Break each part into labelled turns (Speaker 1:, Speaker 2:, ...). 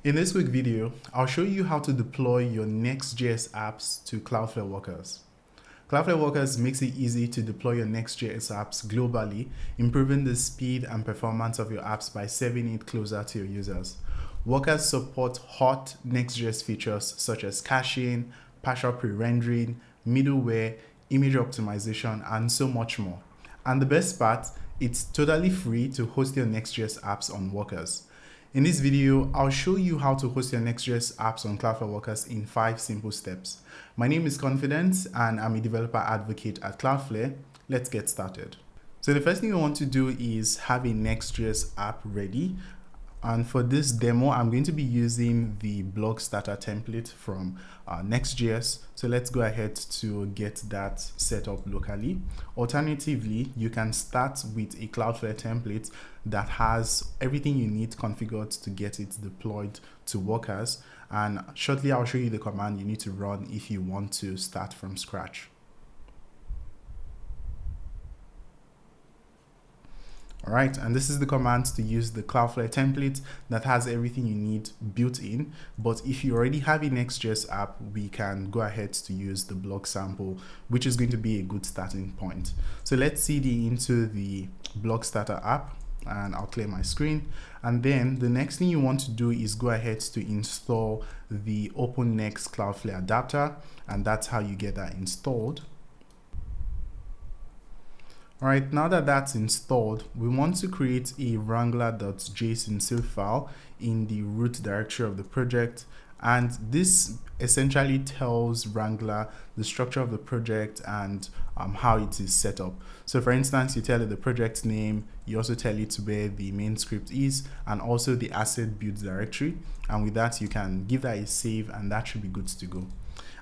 Speaker 1: In this quick video, I'll show you how to deploy your Next.js apps to Cloudflare Workers. Cloudflare Workers makes it easy to deploy your Next.js apps globally, improving the speed and performance of your apps by serving it closer to your users. Workers support hot Next.js features such as caching, partial pre-rendering, middleware, image optimization, and so much more. And the best part, it's totally free to host your Next.js apps on Workers. In this video, I'll show you how to host your Next.js apps on Cloudflare Workers in 5 simple steps. My name is Confidence and I'm a developer advocate at Cloudflare. Let's get started. So the first thing you want to do is have a Next.js app ready. And for this demo, I'm going to be using the blog starter template from Next.js. So let's go ahead to get that set up locally. Alternatively, you can start with a Cloudflare template that has everything you need configured to get it deployed to Workers. And shortly, I'll show you the command you need to run if you want to start from scratch. All right, and this is the command to use the Cloudflare template that has everything you need built in. But if you already have a Next.js app, we can go ahead to use the blog sample, which is going to be a good starting point. So let's cd into the blog starter app, and I'll clear my screen. And then the next thing you want to do is go ahead to install the OpenNext Cloudflare adapter, and that's how you get that installed. All right, now that that's installed, we want to create a Wrangler.jsonc file in the root directory of the project. And this essentially tells Wrangler the structure of the project and how it is set up. So for instance, you tell it the project name, you also tell it where the main script is, and also the asset build directory. And with that, you can give that a save and that should be good to go.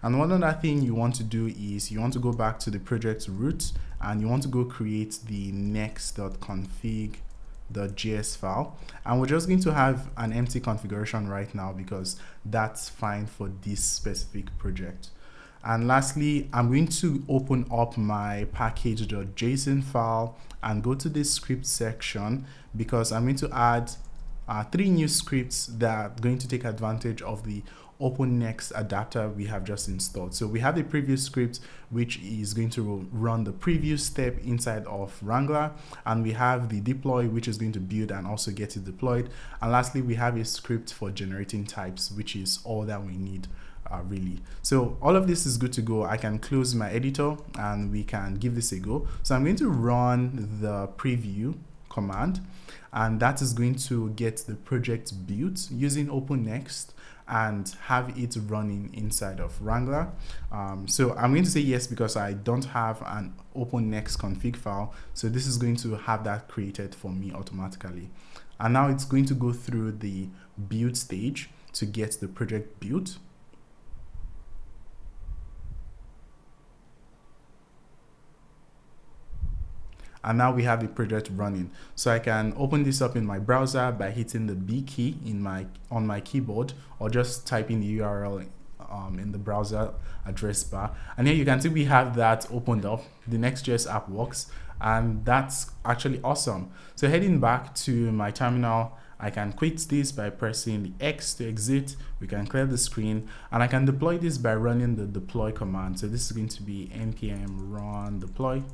Speaker 1: And one other thing you want to do is you want to go back to the project root and you want to go create the next.config.js file. And we're just going to have an empty configuration right now because that's fine for this specific project. And lastly, I'm going to open up my package.json file and go to this script section because I'm going to add 3 new scripts that are going to take advantage of the OpenNext adapter we have just installed. So we have the previous script, which is going to run the previous step inside of Wrangler, and we have the deploy, which is going to build and also get it deployed. And lastly, we have a script for generating types, which is all that we need really. So all of this is good to go. I can close my editor and we can give this a go. So I'm going to run the preview command, and that is going to get the project built using OpenNext and have it running inside of Wrangler. So I'm going to say yes because I don't have an OpenNext config file. So this is going to have that created for me automatically. And now it's going to go through the build stage to get the project built. And now we have the project running. So I can open this up in my browser by hitting the B key on my keyboard, or just typing the URL in the browser address bar. And here you can see we have that opened up. The Next.js app works, and that's actually awesome. So heading back to my terminal, I can quit this by pressing the X to exit. We can clear the screen, and I can deploy this by running the deploy command. So this is going to be npm run deploy.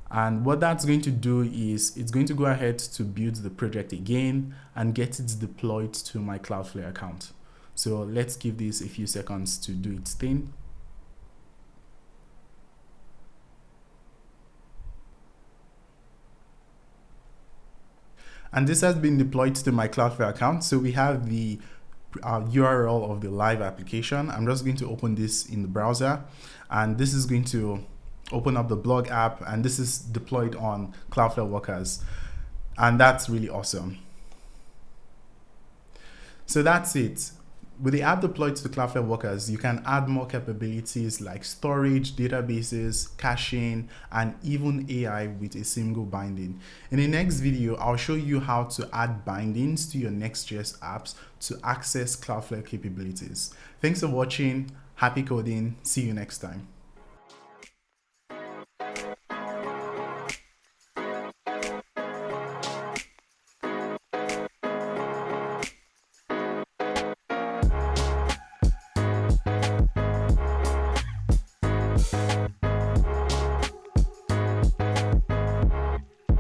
Speaker 1: And what that's going to do is it's going to go ahead to build the project again and get it deployed to my Cloudflare account. So let's give this a few seconds to do its thing. And this has been deployed to my Cloudflare account. So we have the URL of the live application. I'm just going to open this in the browser, and this is going to open up the blog app, and this is deployed on Cloudflare Workers, and that's really awesome. So that's it. With the app deployed to Cloudflare Workers, you can add more capabilities like storage, databases, caching, and even AI with a single binding. In the next video, I'll show you how to add bindings to your Next.js apps to access Cloudflare capabilities. Thanks for watching. Happy coding. See you next time.